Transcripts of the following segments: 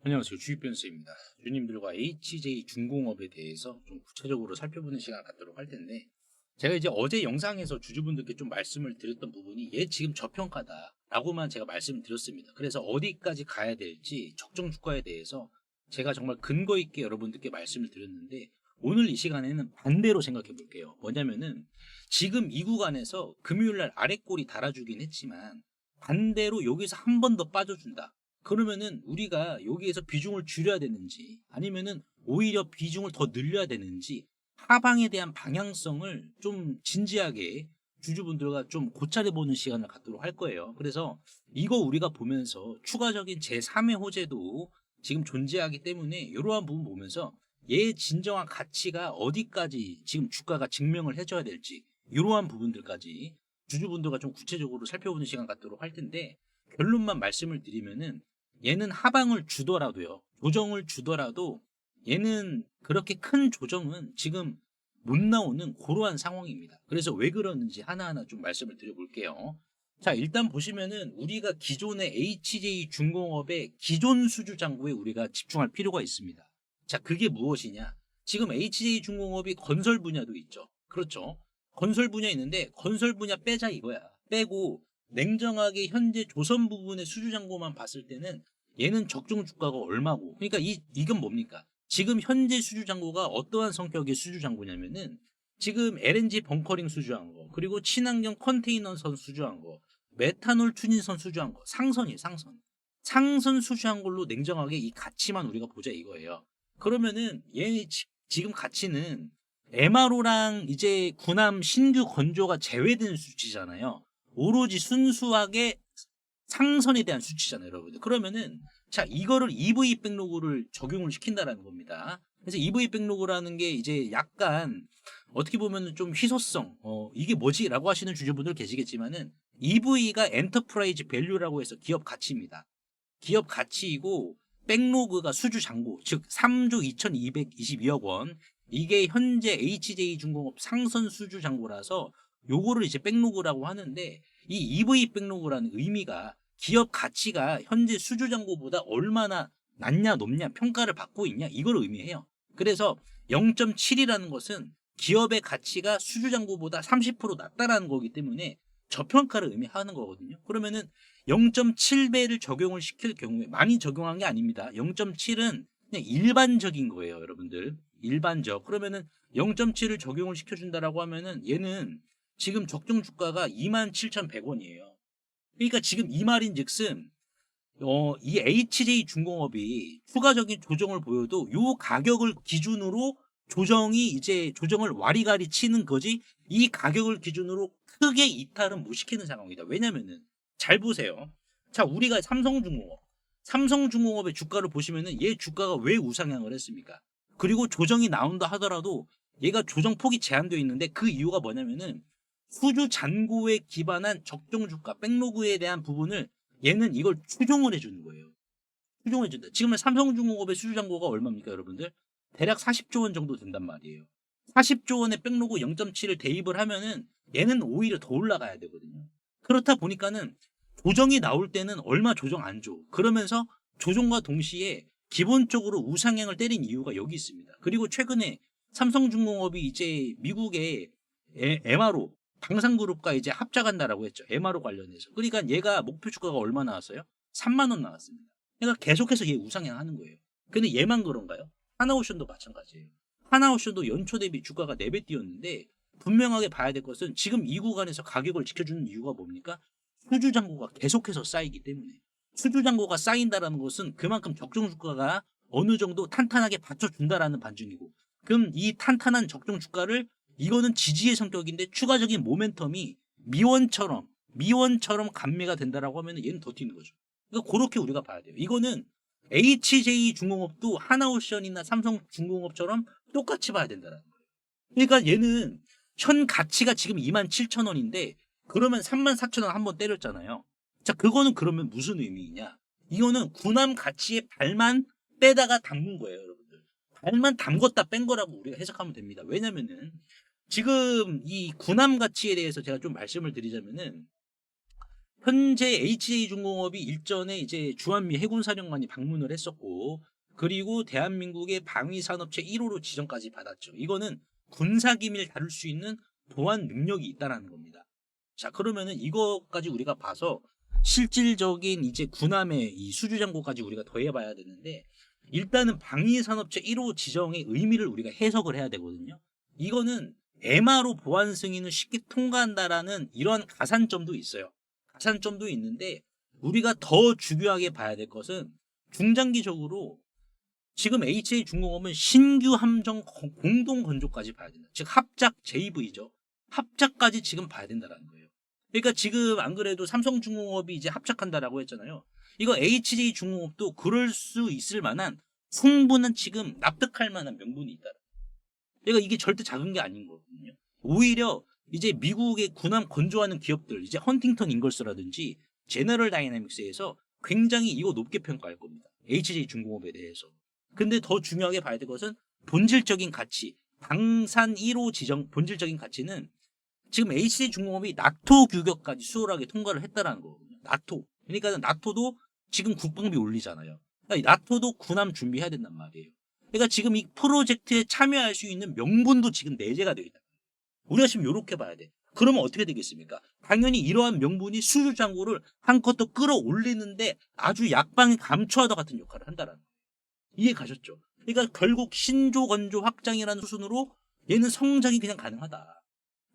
안녕하세요. 주식변수입니다. 주님들과 HJ 중공업에 대해서 좀 구체적으로 살펴보는 시간을 갖도록 할 텐데, 제가 이제 어제 영상에서 주주분들께 좀 말씀을 드렸던 부분이 얘 지금 저평가다라고만 제가 말씀을 드렸습니다. 그래서 어디까지 가야 될지 적정 주가에 대해서 제가 정말 근거 있게 여러분들께 말씀을 드렸는데, 오늘 이 시간에는 반대로 생각해 볼게요. 뭐냐면은 지금 이 구간에서 금요일날 아랫골이 달아주긴 했지만 반대로 여기서 한 번 더 빠져준다. 그러면은 우리가 여기에서 비중을 줄여야 되는지 아니면은 오히려 비중을 더 늘려야 되는지 하방에 대한 방향성을 좀 진지하게 주주분들과 좀 고찰해 보는 시간을 갖도록 할 거예요. 그래서 이거 우리가 보면서 추가적인 제3의 호재도 지금 존재하기 때문에 이러한 부분 보면서 얘의 진정한 가치가 어디까지 지금 주가가 증명을 해줘야 될지 이러한 부분들까지 주주분들과 좀 구체적으로 살펴보는 시간 갖도록 할 텐데, 결론만 말씀을 드리면은 얘는 하방을 주더라도요, 조정을 주더라도 얘는 그렇게 큰 조정은 지금 못 나오는 그러한 상황입니다. 그래서 왜 그러는지 하나하나 좀 말씀을 드려볼게요. 자, 일단 보시면은 우리가 기존의 HJ 중공업의 기존 수주 잔고에 우리가 집중할 필요가 있습니다. 자, 그게 무엇이냐? 지금 HJ 중공업이 건설 분야도 있죠. 그렇죠. 건설 분야 있는데 건설 분야 빼자 이거야. 빼고 냉정하게 현재 조선 부분의 수주 잔고만 봤을 때는 얘는 적정 주가가 얼마고, 그러니까 이건 뭡니까? 지금 현재 수주 잔고가 어떠한 성격의 수주 잔고냐면은 지금 LNG 벙커링 수주한 거, 그리고 친환경 컨테이너선 수주한 거, 메탄올 추진선 수주한 거, 상선이에요, 상선. 상선 수주한 걸로 냉정하게 이 가치만 우리가 보자 이거예요. 그러면은 얘 지금 가치는 MRO랑 이제 군함 신규 건조가 제외된 수치잖아요. 오로지 순수하게 상선에 대한 수치잖아요, 여러분들. 그러면은 자, 이거를 EV 백로그를 적용을 시킨다라는 겁니다. 그래서 EV 백로그라는 게 이제 약간 어떻게 보면 좀 희소성, 이게 뭐지라고 하시는 주주분들 계시겠지만은 EV가 엔터프라이즈 밸류라고 해서 기업 가치입니다. 기업 가치이고 백로그가 수주 잔고, 즉 3조 2222억 원. 이게 현재 HJ 중공업 상선 수주 잔고라서 요거를 이제 백로그라고 하는데, 이 EV 백로그라는 의미가 기업 가치가 현재 수주 잔고보다 얼마나 낮냐 높냐 평가를 받고 있냐 이걸 의미해요. 그래서 0.7이라는 것은 기업의 가치가 수주 잔고보다 30% 낮다라는 거기 때문에 저평가를 의미하는 거거든요. 그러면은 0.7배를 적용을 시킬 경우에, 많이 적용한 게 아닙니다. 0.7은 그냥 일반적인 거예요, 여러분들. 일반적. 그러면은 0.7을 적용을 시켜준다라고 하면은 얘는 지금 적정 주가가 27,100원이에요. 그러니까 지금 이 말인즉슨 이 HJ 중공업이 추가적인 조정을 보여도 요 가격을 기준으로 조정이 이제 조정을 와리가리 치는 거지, 이 가격을 기준으로 크게 이탈은 못 시키는 상황이다. 왜냐면은 잘 보세요. 자, 우리가 삼성중공업의 주가를 보시면은 얘 주가가 왜 우상향을 했습니까? 그리고 조정이 나온다 하더라도 얘가 조정폭이 제한되어 있는데, 그 이유가 뭐냐면은 수주 잔고에 기반한 적정 주가 백로그에 대한 부분을 얘는 이걸 추종을 해주는 거예요. 추종을 해준다. 지금 삼성중공업의 수주 잔고가 얼마입니까, 여러분들? 대략 40조 원 정도 된단 말이에요. 40조 원의 백로그 0.7을 대입을 하면은 얘는 오히려 더 올라가야 되거든요. 그렇다 보니까는 조정이 나올 때는 얼마 조정 안 줘. 그러면서 조정과 동시에 기본적으로 우상향을 때린 이유가 여기 있습니다. 그리고 최근에 삼성중공업이 이제 미국의 MRO 방산그룹과 이제 합작한다라고 했죠. MRO 관련해서. 그러니까 얘가 목표 주가가 얼마 나왔어요? 3만 원 나왔습니다. 그러니까 계속해서 얘 우상향 하는 거예요. 근데 얘만 그런가요? 하나오션도 마찬가지예요. 하나오션도 연초 대비 주가가 4배 뛰었는데, 분명하게 봐야 될 것은 지금 이 구간에서 가격을 지켜주는 이유가 뭡니까? 수주 잔고가 계속해서 쌓이기 때문에. 수주 잔고가 쌓인다라는 것은 그만큼 적정 주가가 어느 정도 탄탄하게 받쳐준다라는 반증이고, 그럼 이 탄탄한 적정 주가를, 이거는 지지의 성격인데 추가적인 모멘텀이 미원처럼 감매가 된다라고 하면 얘는 더 튀는 거죠. 그러니까 그렇게 우리가 봐야 돼요. 이거는 HJ 중공업도 하나오션이나 삼성중공업처럼 똑같이 봐야 된다는 거예요. 그러니까 얘는 현 가치가 지금 27,000원인데 그러면 34,000원 한번 때렸잖아요. 자, 그거는 그러면 무슨 의미이냐? 이거는 군함 가치의 발만 빼다가 담근 거예요, 여러분들. 발만 담궜다 뺀 거라고 우리가 해석하면 됩니다. 왜냐면은 지금 이 군함 가치에 대해서 제가 좀 말씀을 드리자면은, 현재 HJ중공업이 일전에 이제 주한미 해군사령관이 방문을 했었고, 그리고 대한민국의 방위산업체 1호로 지정까지 받았죠. 이거는 군사기밀 다룰 수 있는 보안 능력이 있다는 겁니다. 자, 그러면은 이것까지 우리가 봐서 실질적인 이제 군함의 이 수주장고까지 우리가 더해봐야 되는데, 일단은 방위산업체 1호 지정의 의미를 우리가 해석을 해야 되거든요. 이거는 MRO 보안 승인을 쉽게 통과한다라는 이러한 가산점도 있어요. 가산점도 있는데, 우리가 더 중요하게 봐야 될 것은 중장기적으로 지금 HJ중공업은 신규 함정 공동 건조까지 봐야 된다. 즉 합작 JV죠. 합작까지 지금 봐야 된다는 거예요. 그러니까 지금 안 그래도 삼성중공업이 이제 합작한다라고 했잖아요. 이거 HJ중공업도 그럴 수 있을 만한 충분한 지금 납득할 만한 명분이 있다. 그러니까 이게 절대 작은 게 아닌 거거든요. 오히려 이제 미국의 군함 건조하는 기업들, 이제 헌팅턴 인걸스라든지 제너럴 다이내믹스에서 굉장히 이거 높게 평가할 겁니다. HJ중공업에 대해서. 근데 더 중요하게 봐야 될 것은 본질적인 가치, 방산 1호 지정 본질적인 가치는 지금 HJ중공업이 나토 규격까지 수월하게 통과를 했다라는 거거든요. 나토. 그러니까 나토도 지금 국방비 올리잖아요. 그러니까 나토도 군함 준비해야 된단 말이에요. 그러니까 지금 이 프로젝트에 참여할 수 있는 명분도 지금 내재가 되어 있다. 우리가 지금 이렇게 봐야 돼. 그러면 어떻게 되겠습니까? 당연히 이러한 명분이 수주장고를 한껏 더 끌어올리는데 아주 약방의 감초와도 같은 역할을 한다라는 거예요. 이해 가셨죠? 그러니까 결국 신조 건조 확장이라는 수순으로 얘는 성장이 그냥 가능하다.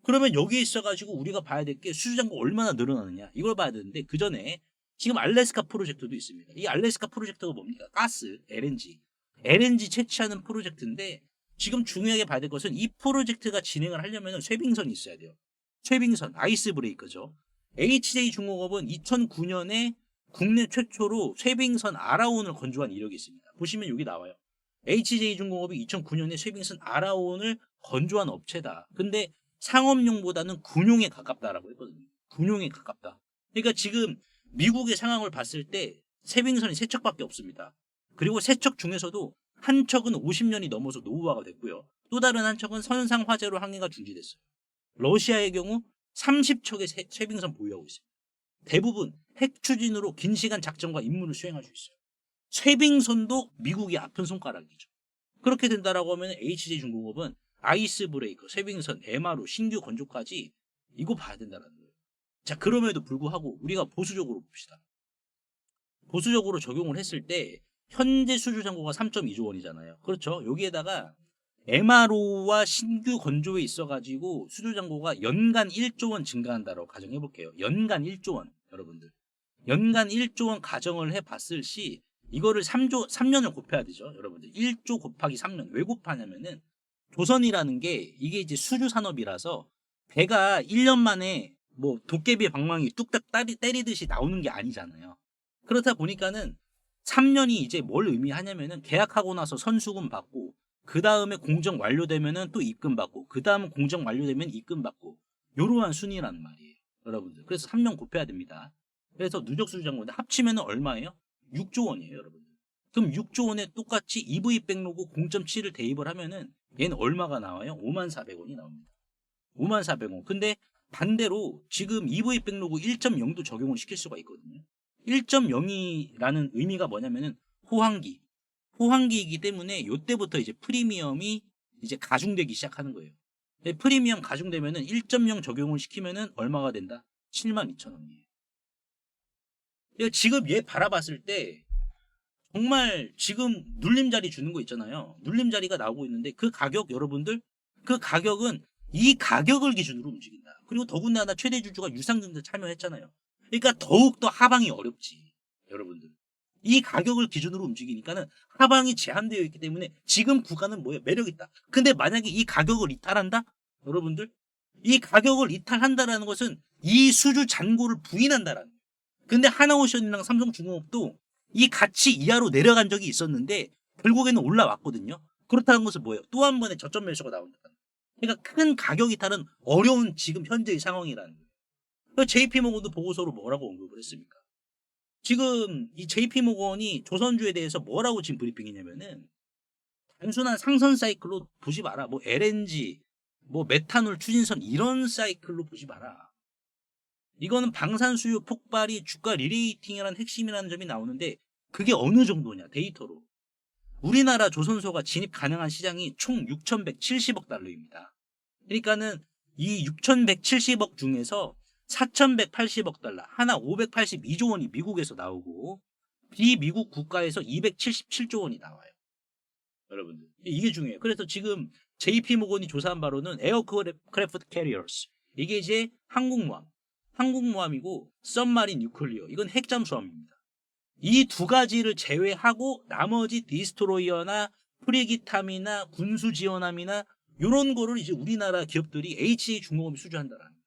그러면 여기에 있어가지고 우리가 봐야 될 게 수주장고 얼마나 늘어나느냐 이걸 봐야 되는데, 그 전에 지금 알래스카 프로젝트도 있습니다. 이 알래스카 프로젝트가 뭡니까? 가스, LNG 채취하는 프로젝트인데, 지금 중요하게 봐야 될 것은 이 프로젝트가 진행을 하려면 쇄빙선이 있어야 돼요. 쇄빙선, 아이스 브레이커죠. HJ중공업은 2009년에 국내 최초로 쇄빙선 아라온을 건조한 이력이 있습니다. 보시면 여기 나와요. HJ중공업이 2009년에 쇄빙선 아라온을 건조한 업체다. 근데 상업용보다는 군용에 가깝다라고 했거든요. 군용에 가깝다. 그러니까 지금 미국의 상황을 봤을 때 쇄빙선이 3척밖에 없습니다. 그리고 3척 중에서도 한 척은 50년이 넘어서 노후화가 됐고요. 또 다른 한 척은 선상 화재로 항해가 중지됐어요. 러시아의 경우 30척의 쇄빙선 보유하고 있습니다. 대부분 핵 추진으로 긴 시간 작전과 임무를 수행할 수 있어요. 쇄빙선도 미국이 아픈 손가락이죠. 그렇게 된다라고 하면 HJ중공업은 아이스 브레이커, 쇄빙선, MRO, 신규 건조까지 이거 봐야 된다는 거예요. 자, 그럼에도 불구하고 우리가 보수적으로 봅시다. 보수적으로 적용을 했을 때 현재 수주장고가 3.2조 원이잖아요. 그렇죠? 여기에다가 MRO와 신규 건조에 있어가지고 수주장고가 연간 1조 원 증가한다고 가정해 볼게요. 연간 1조 원, 여러분들. 연간 1조 원 가정을 해봤을 시 이거를 3년을 곱해야 되죠, 여러분들. 1조 곱하기 3년. 왜 곱하냐면은 조선이라는 게 이게 이제 수주 산업이라서 배가 1년 만에 뭐 도깨비의 방망이 뚝딱 때리듯이 나오는 게 아니잖아요. 그렇다 보니까는 3년이 이제 뭘 의미하냐면은 계약하고 나서 선수금 받고, 그 다음에 공정 완료되면은 또 입금 받고, 그 다음 공정 완료되면 입금 받고, 요러한 순위라는 말이에요, 여러분들. 그래서 3년 곱해야 됩니다. 그래서 누적 수주장고인데 합치면은 얼마예요? 6조 원이에요, 여러분들. 그럼 6조 원에 똑같이 EV 백로그 0.7을 대입을 하면은 얘는 얼마가 나와요? 54,000원이 나옵니다. 54,000원. 근데 반대로 지금 EV 백로그 1.0도 적용을 시킬 수가 있거든요. 1.0이라는 의미가 뭐냐면은 호황기이기 때문에 이때부터 이제 프리미엄이 이제 가중되기 시작하는 거예요. 프리미엄 가중되면은 1.0 적용을 시키면은 얼마가 된다? 72,000원이에요. 지금 얘 바라봤을 때 정말 지금 눌림자리 주는 거 있잖아요. 눌림자리가 나오고 있는데 그 가격, 여러분들, 그 가격은 이 가격을 기준으로 움직인다. 그리고 더군다나 최대 주주가 유상증자 참여했잖아요. 그러니까 더욱더 하방이 어렵지, 여러분들. 이 가격을 기준으로 움직이니까는 하방이 제한되어 있기 때문에 지금 구간은 뭐예요? 매력있다. 근데 만약에 이 가격을 이탈한다? 여러분들, 이 가격을 이탈한다라는 것은 이 수주 잔고를 부인한다라는 거예요. 근데 하나오션이랑 삼성중공업도 이 가치 이하로 내려간 적이 있었는데 결국에는 올라왔거든요. 그렇다는 것은 뭐예요? 또 한 번의 저점 매수가 나온다. 그러니까 큰 가격 이탈은 어려운 지금 현재의 상황이라는 거예요. JP모건도 보고서로 뭐라고 언급을 했습니까? 지금 이 JP모건이 조선주에 대해서 뭐라고 지금 브리핑이냐면은 단순한 상선 사이클로 보지 마라. 뭐 LNG, 뭐 메탄올 추진선 이런 사이클로 보지 마라. 이거는 방산 수요 폭발이 주가 리레이팅이라는 핵심이라는 점이 나오는데 그게 어느 정도냐 데이터로. 우리나라 조선소가 진입 가능한 시장이 총 6,170억 달러입니다. 그러니까는 이 6,170억 중에서 4,180억 달러, 하나 582조 원이 미국에서 나오고 비미국 국가에서 277조 원이 나와요. 여러분들 이게 중요해요. 그래서 지금 JP모건이 조사한 바로는 에어크래프트 캐리어스 이게 이제 항공모함이고 썸마린 뉴클리어 이건 핵잠수함입니다. 이 두 가지를 제외하고 나머지 디스트로이어나 프리기탐이나 군수지원함이나 이런 거를 이제 우리나라 기업들이 HJ중공업이 수주한다라는 거예요.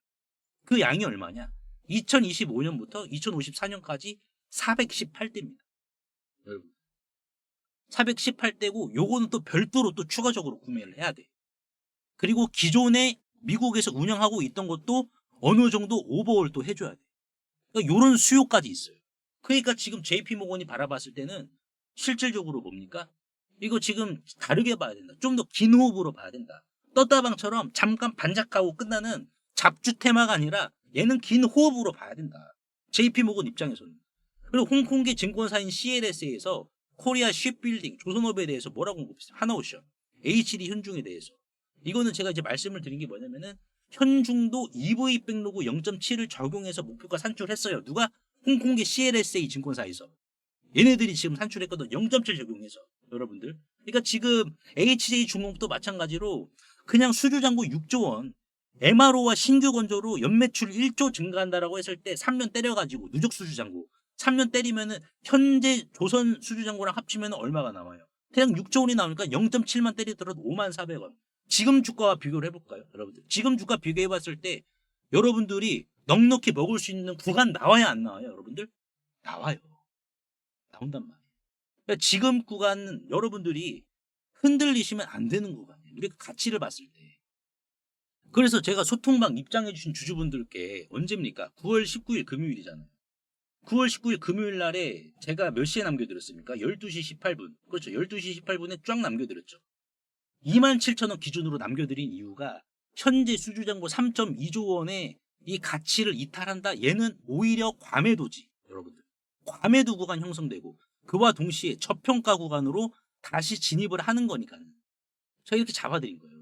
그 양이 얼마냐? 2025년부터 2054년까지 418대입니다. 여러분. 418대고 요거는 또 별도로 또 추가적으로 구매를 해야 돼. 그리고 기존에 미국에서 운영하고 있던 것도 어느 정도 오버홀 또 해줘야 돼. 그러니까 요런 수요까지 있어요. 그러니까 지금 JP모건이 바라봤을 때는 실질적으로 뭡니까? 이거 지금 다르게 봐야 된다. 좀 더 긴 호흡으로 봐야 된다. 떴다방처럼 잠깐 반짝하고 끝나는 잡주 테마가 아니라 얘는 긴 호흡으로 봐야 된다. JP모건 입장에서는. 그리고 홍콩계 증권사인 CLSA에서 코리아 쉽빌딩, 조선업에 대해서 뭐라고 언급했어요? 하나오션, HD 현중에 대해서. 이거는 제가 이제 말씀을 드린 게 뭐냐면은 현중도 EV 백로그 0.7을 적용해서 목표가 산출했어요. 누가? 홍콩계 CLSA 증권사에서. 얘네들이 지금 산출했거든. 0.7 적용해서. 여러분들. 그러니까 지금 HJ중공업도 마찬가지로 그냥 수주잔고 6조 원, MRO와 신규 건조로 연매출 1조 증가한다라고 했을 때 3년 때려가지고 누적 수주잔고 3년 때리면은 현재 조선 수주잔고랑 합치면 얼마가 나와요? 그냥 6조 원이 나오니까 0.7만 때리더라도 5만 400원. 지금 주가와 비교를 해볼까요? 여러분들. 지금 주가 비교해봤을 때 여러분들이 넉넉히 먹을 수 있는 구간 나와야 안 나와요? 여러분들? 나와요. 나온단 말이에요. 그러니까 지금 구간은 여러분들이 흔들리시면 안 되는 구간이에요. 우리가 가치를 봤을 때. 그래서 제가 소통방 입장해주신 주주분들께 언제입니까? 9월 19일 금요일이잖아요. 9월 19일 금요일 날에 제가 몇 시에 남겨드렸습니까? 12시 18분. 그렇죠. 12시 18분에 쫙 남겨드렸죠. 27,000원 기준으로 남겨드린 이유가 현재 수주잔고 3.2조 원의 이 가치를 이탈한다. 얘는 오히려 과매도지. 여러분들. 과매도 구간 형성되고 그와 동시에 저평가 구간으로 다시 진입을 하는 거니까. 제가 이렇게 잡아드린 거예요.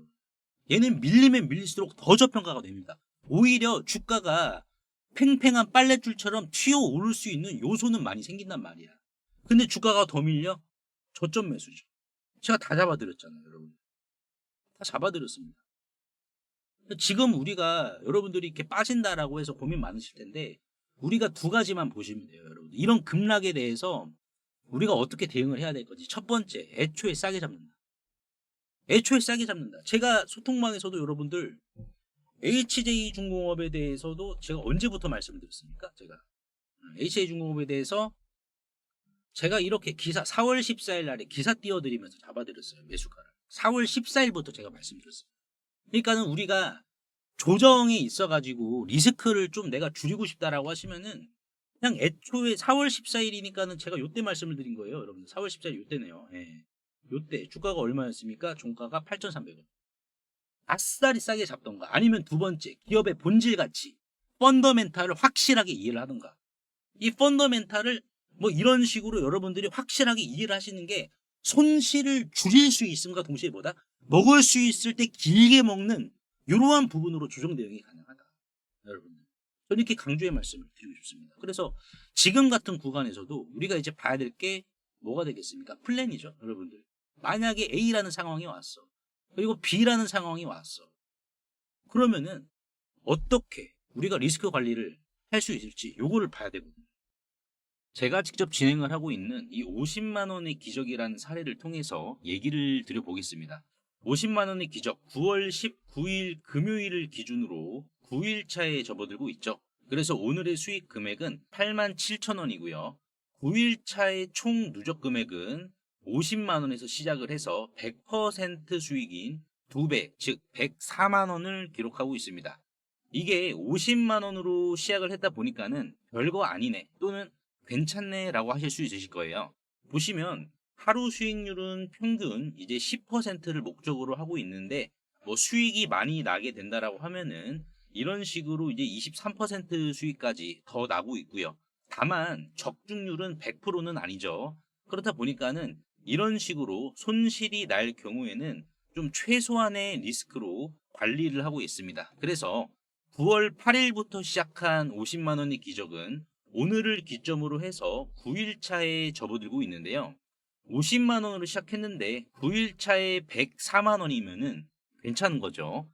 얘는 밀리면 밀릴수록 더 저평가가 됩니다. 오히려 주가가 팽팽한 빨랫줄처럼 튀어오를 수 있는 요소는 많이 생긴단 말이야. 근데 주가가 더 밀려? 저점 매수죠. 제가 다 잡아드렸잖아요, 여러분. 다 잡아드렸습니다. 지금 우리가 여러분들이 이렇게 빠진다라고 해서 고민 많으실 텐데 우리가 두 가지만 보시면 돼요, 여러분. 이런 급락에 대해서 우리가 어떻게 대응을 해야 될 건지. 첫 번째, 애초에 싸게 잡는다. 애초에 싸게 잡는다. 제가 소통망에서도 여러분들 HJ중공업에 대해서도 제가 언제부터 말씀을 드렸습니까? 제가 HJ중공업에 대해서 제가 이렇게 기사 4월 14일 날에 기사 띄워드리면서 잡아드렸어요. 매수가를. 4월 14일부터 제가 말씀드렸어요. 그러니까는 우리가 조정이 있어가지고 리스크를 좀 내가 줄이고 싶다라고 하시면은 그냥 애초에 4월 14일이니까는 제가 요때 말씀을 드린 거예요. 여러분 4월 14일 요때네요. 예. 요때 주가가 얼마였습니까? 종가가 8,300원. 아싸리 싸게 잡던가 아니면 두 번째 기업의 본질 가치 펀더멘탈을 확실하게 이해를 하던가 이 펀더멘탈을 뭐 이런 식으로 여러분들이 확실하게 이해를 하시는 게 손실을 줄일 수 있음과 동시에 뭐다? 먹을 수 있을 때 길게 먹는 이러한 부분으로 조정 대응이 가능하다. 여러분들 저는 이렇게 강조의 말씀을 드리고 싶습니다. 그래서 지금 같은 구간에서도 우리가 이제 봐야 될 게 뭐가 되겠습니까? 플랜이죠. 여러분들 만약에 A라는 상황이 왔어. 그리고 B라는 상황이 왔어. 그러면은 어떻게 우리가 리스크 관리를 할 수 있을지 요거를 봐야 되거든요. 제가 직접 진행을 하고 있는 이 50만 원의 기적이라는 사례를 통해서 얘기를 드려보겠습니다. 50만 원의 기적 9월 19일 금요일을 기준으로 9일차에 접어들고 있죠. 그래서 오늘의 수익 금액은 87,000원이고요. 9일차의 총 누적 금액은 50만 원에서 시작을 해서 100% 수익인 2배, 즉 104만 원을 기록하고 있습니다. 이게 50만 원으로 시작을 했다 보니까는 별거 아니네 또는 괜찮네 라고 하실 수 있으실 거예요. 보시면 하루 수익률은 평균 이제 10%를 목적으로 하고 있는데 뭐 수익이 많이 나게 된다라고 하면은 이런 식으로 이제 23% 수익까지 더 나고 있고요. 다만 적중률은 100%는 아니죠. 그렇다 보니까는 이런 식으로 손실이 날 경우에는 좀 최소한의 리스크로 관리를 하고 있습니다. 그래서 9월 8일부터 시작한 50만 원의 기적은 오늘을 기점으로 해서 9일 차에 접어들고 있는데요. 50만 원으로 시작했는데 9일 차에 104만 원이면은 괜찮은 거죠.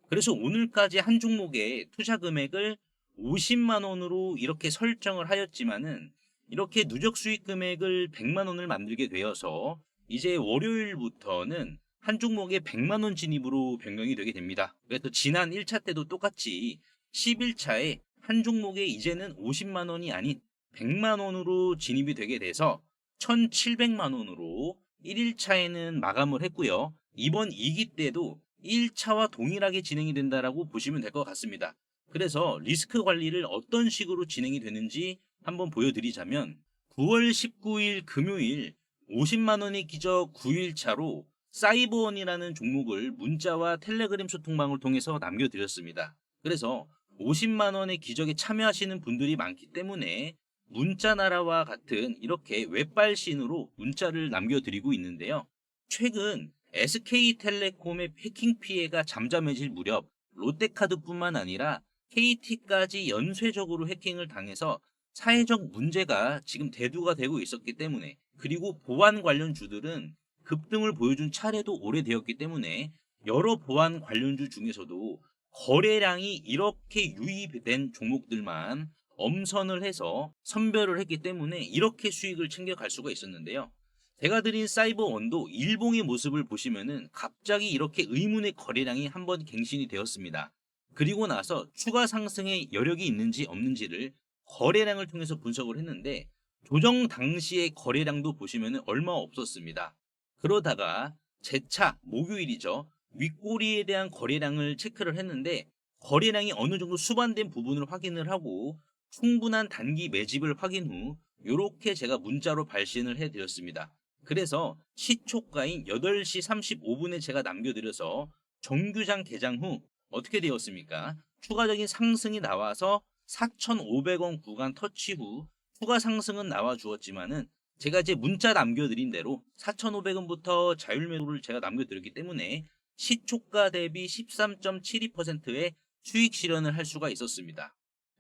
그래서 오늘까지 한 종목의 투자 금액을 50만 원으로 이렇게 설정을 하였지만은 이렇게 누적 수익 금액을 100만 원을 만들게 되어서 이제 월요일부터는 한 종목에 100만 원 진입으로 변경이 되게 됩니다. 그래서 지난 1차 때도 똑같이 11차에 한 종목에 이제는 50만 원이 아닌 100만 원으로 진입이 되게 돼서 1,700만 원으로 1일차에는 마감을 했고요. 이번 2기 때도 1차와 동일하게 진행이 된다라고 보시면 될 것 같습니다. 그래서 리스크 관리를 어떤 식으로 진행이 되는지 한번 보여드리자면 9월 19일 금요일 50만 원의 기적 9일차로 사이버원이라는 종목을 문자와 텔레그램 소통방을 통해서 남겨드렸습니다. 그래서 50만 원의 기적에 참여하시는 분들이 많기 때문에 문자나라와 같은 이렇게 웹발신으로 문자를 남겨드리고 있는데요. 최근 SK텔레콤의 해킹 피해가 잠잠해질 무렵 롯데카드뿐만 아니라 KT까지 연쇄적으로 해킹을 당해서 사회적 문제가 지금 대두가 되고 있었기 때문에, 그리고 보안 관련주들은 급등을 보여준 차례도 오래되었기 때문에 여러 보안 관련주 중에서도 거래량이 이렇게 유입된 종목들만 엄선을 해서 선별을 했기 때문에 이렇게 수익을 챙겨갈 수가 있었는데요. 제가 드린 사이버원도 일봉의 모습을 보시면은 갑자기 이렇게 의문의 거래량이 한번 갱신이 되었습니다. 그리고 나서 추가 상승의 여력이 있는지 없는지를 거래량을 통해서 분석을 했는데 조정 당시의 거래량도 보시면은 얼마 없었습니다. 그러다가 재차 목요일이죠. 윗꼬리에 대한 거래량을 체크를 했는데 거래량이 어느 정도 수반된 부분을 확인을 하고 충분한 단기 매집을 확인 후 이렇게 제가 문자로 발신을 해드렸습니다. 그래서 시초가인 8시 35분에 제가 남겨드려서 정규장 개장 후 어떻게 되었습니까? 추가적인 상승이 나와서 4,500원 구간 터치 후 추가 상승은 나와 주었지만은 제가 이제 문자 남겨드린 대로 4,500원부터 자율매도를 제가 남겨드렸기 때문에 시초가 대비 13.72%의 수익 실현을 할 수가 있었습니다.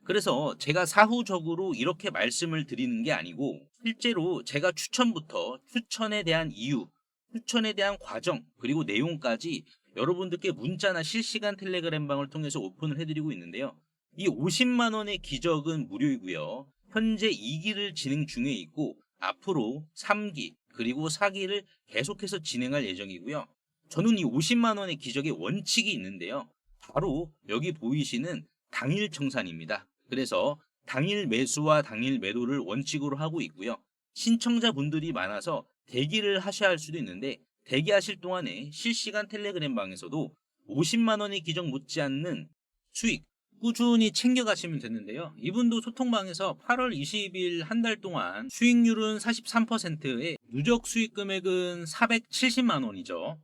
그래서 제가 사후적으로 이렇게 말씀을 드리는 게 아니고 실제로 제가 추천부터 추천에 대한 이유, 추천에 대한 과정, 그리고 내용까지 여러분들께 문자나 실시간 텔레그램방을 통해서 오픈을 해드리고 있는데요. 이 50만 원의 기적은 무료이고요. 현재 2기를 진행 중에 있고 앞으로 3기 그리고 4기를 계속해서 진행할 예정이고요. 저는 이 50만 원의 기적의 원칙이 있는데요. 바로 여기 보이시는 당일 청산입니다. 그래서 당일 매수와 당일 매도를 원칙으로 하고 있고요. 신청자분들이 많아서 대기를 하셔야 할 수도 있는데 대기하실 동안에 실시간 텔레그램 방에서도 50만 원의 기적 못지않는 수익 꾸준히 챙겨가시면 되는데요. 이분도 소통방에서 8월 20일 한 달 동안 수익률은 43%에 누적 수익 금액은 470만 원이죠.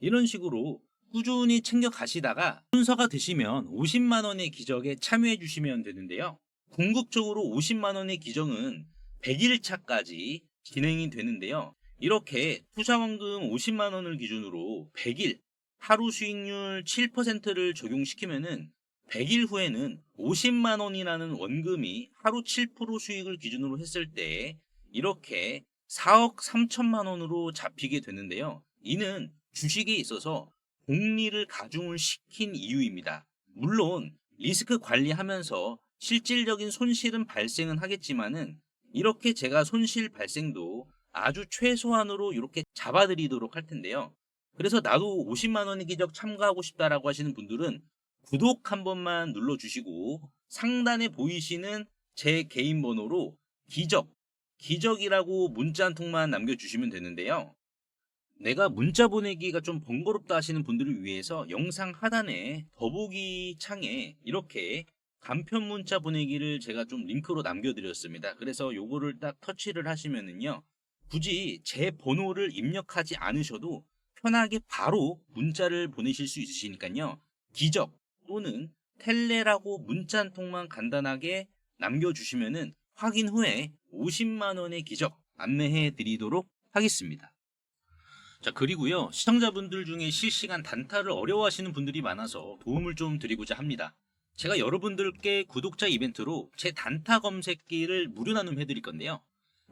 이런 식으로 꾸준히 챙겨가시다가 순서가 되시면 50만 원의 기적에 참여해 주시면 되는데요. 궁극적으로 50만 원의 기적은 100일차까지 진행이 되는데요. 이렇게 투자원금 50만 원을 기준으로 100일 하루 수익률 7%를 적용시키면은 100일 후에는 50만 원이라는 원금이 하루 7% 수익을 기준으로 했을 때 이렇게 4억 3천만 원으로 잡히게 되는데요. 이는 주식에 있어서 복리를 가중을 시킨 이유입니다. 물론 리스크 관리하면서 실질적인 손실은 발생은 하겠지만은 이렇게 제가 손실 발생도 아주 최소한으로 이렇게 잡아드리도록 할 텐데요. 그래서 나도 50만 원의 기적 참가하고 싶다라고 하시는 분들은 구독 한 번만 눌러주시고 상단에 보이시는 제 개인 번호로 기적이라고 문자 한 통만 남겨주시면 되는데요. 내가 문자 보내기가 좀 번거롭다 하시는 분들을 위해서 영상 하단에 더보기 창에 이렇게 간편 문자 보내기를 제가 좀 링크로 남겨드렸습니다. 그래서 요거를 딱 터치를 하시면은요. 굳이 제 번호를 입력하지 않으셔도 편하게 바로 문자를 보내실 수 있으시니까요. 기적 또는 텔레라고 문자 한 통만 간단하게 남겨주시면은 확인 후에 50만 원의 기적 안내해 드리도록 하겠습니다. 자, 그리고요, 시청자분들 중에 실시간 단타를 어려워하시는 분들이 많아서 도움을 좀 드리고자 합니다. 제가 여러분들께 구독자 이벤트로 제 단타 검색기를 무료 나눔해 드릴 건데요.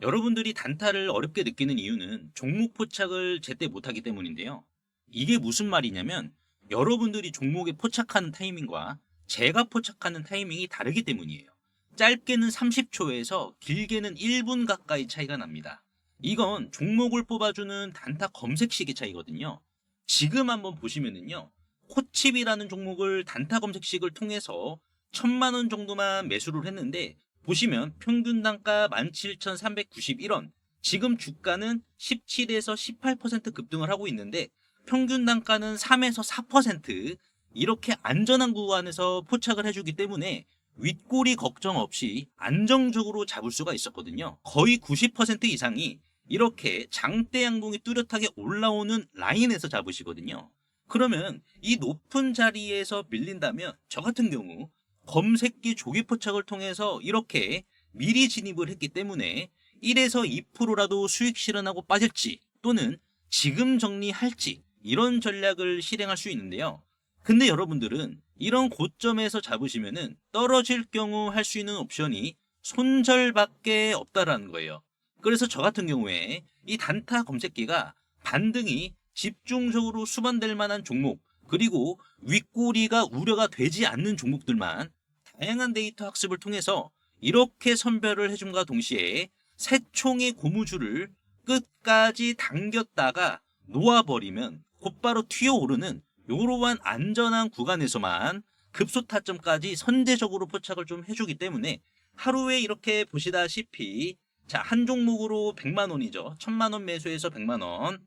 여러분들이 단타를 어렵게 느끼는 이유는 종목 포착을 제때 못하기 때문인데요. 이게 무슨 말이냐면 여러분들이 종목에 포착하는 타이밍과 제가 포착하는 타이밍이 다르기 때문이에요. 짧게는 30초에서 길게는 1분 가까이 차이가 납니다. 이건 종목을 뽑아주는 단타 검색식의 차이거든요. 지금 한번 보시면은요, 코칩이라는 종목을 단타 검색식을 통해서 1000만 원 정도만 매수를 했는데, 보시면 평균 단가 17,391원, 지금 주가는 17에서 18% 급등을 하고 있는데 평균 단가는 3에서 4%, 이렇게 안전한 구간에서 포착을 해주기 때문에 윗꼬리 걱정 없이 안정적으로 잡을 수가 있었거든요. 거의 90% 이상이 이렇게 장대 양봉이 뚜렷하게 올라오는 라인에서 잡으시거든요. 그러면 이 높은 자리에서 밀린다면 저 같은 경우 검색기 조기 포착을 통해서 이렇게 미리 진입을 했기 때문에 1에서 2%라도 수익 실현하고 빠질지 또는 지금 정리할지 이런 전략을 실행할 수 있는데요. 근데 여러분들은 이런 고점에서 잡으시면은 떨어질 경우 할 수 있는 옵션이 손절밖에 없다라는 거예요. 그래서 저 같은 경우에 이 단타 검색기가 반등이 집중적으로 수반될 만한 종목, 그리고 윗꼬리가 우려가 되지 않는 종목들만 다양한 데이터 학습을 통해서 이렇게 선별을 해줌과 동시에 세 총의 고무줄을 끝까지 당겼다가 놓아버리면 곧바로 튀어오르는 이러한 안전한 구간에서만 급소 타점까지 선제적으로 포착을 좀 해주기 때문에 하루에 이렇게 보시다시피 자, 한 종목으로 100만 원이죠. 1000만 원 매수해서 100만 원.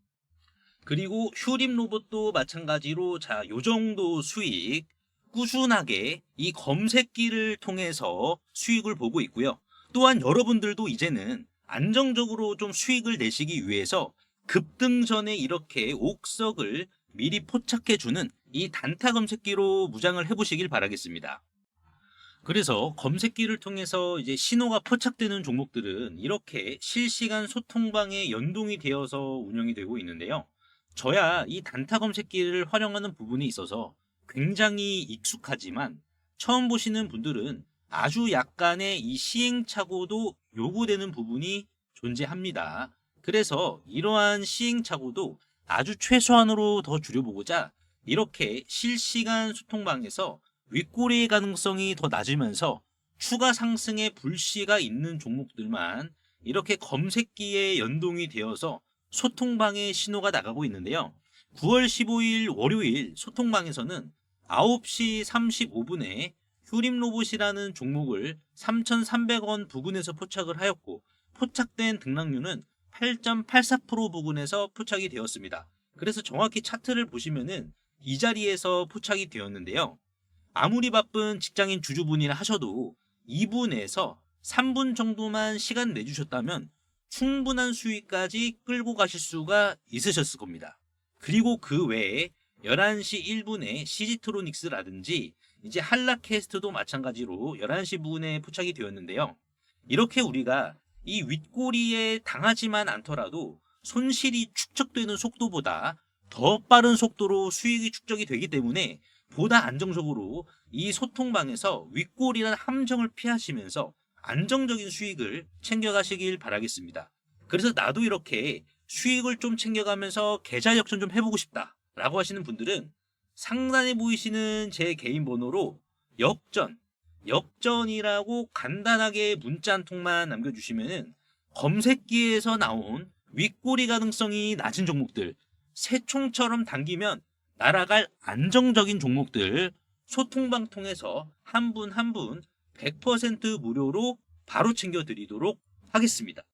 그리고 휴림 로봇도 마찬가지로 자, 요 정도 수익 꾸준하게 이 검색기를 통해서 수익을 보고 있고요. 또한 여러분들도 이제는 안정적으로 좀 수익을 내시기 위해서 급등 전에 이렇게 옥석을 미리 포착해주는 이 단타 검색기로 무장을 해보시길 바라겠습니다. 그래서 검색기를 통해서 이제 신호가 포착되는 종목들은 이렇게 실시간 소통방에 연동이 되어서 운영이 되고 있는데요. 저야 이 단타 검색기를 활용하는 부분에 있어서 굉장히 익숙하지만 처음 보시는 분들은 아주 약간의 이 시행착오도 요구되는 부분이 존재합니다. 그래서 이러한 시행착오도 아주 최소한으로 더 줄여보고자 이렇게 실시간 소통방에서 윗꼬리의 가능성이 더 낮으면서 추가 상승의 불씨가 있는 종목들만 이렇게 검색기에 연동이 되어서 소통방에 신호가 나가고 있는데요. 9월 15일 월요일 소통방에서는 9시 35분에 휴림로봇이라는 종목을 3,300원 부근에서 포착을 하였고 포착된 등락률은 8.84% 부근에서 포착이 되었습니다. 그래서 정확히 차트를 보시면은 이 자리에서 포착이 되었는데요. 아무리 바쁜 직장인 주주분이라 하셔도 2분에서 3분 정도만 시간 내주셨다면 충분한 수익까지 끌고 가실 수가 있으셨을 겁니다. 그리고 그 외에 11시 1분에 CG트로닉스라든지 이제 한라캐스트도 마찬가지로 11시 부근에 포착이 되었는데요. 이렇게 우리가 이 윗꼬리에 당하지만 않더라도 손실이 축적되는 속도보다 더 빠른 속도로 수익이 축적이 되기 때문에 보다 안정적으로 이 소통방에서 윗골이라는 함정을 피하시면서 안정적인 수익을 챙겨가시길 바라겠습니다. 그래서 나도 이렇게 수익을 좀 챙겨가면서 계좌 역전 좀 해보고 싶다 라고 하시는 분들은 상단에 보이시는 제 개인 번호로 역전이라고 간단하게 문자 한 통만 남겨주시면은 검색기에서 나온 윗꼬리 가능성이 낮은 종목들 새총처럼 당기면 날아갈 안정적인 종목들 소통방 통해서 한 분 한 분 100% 무료로 바로 챙겨드리도록 하겠습니다.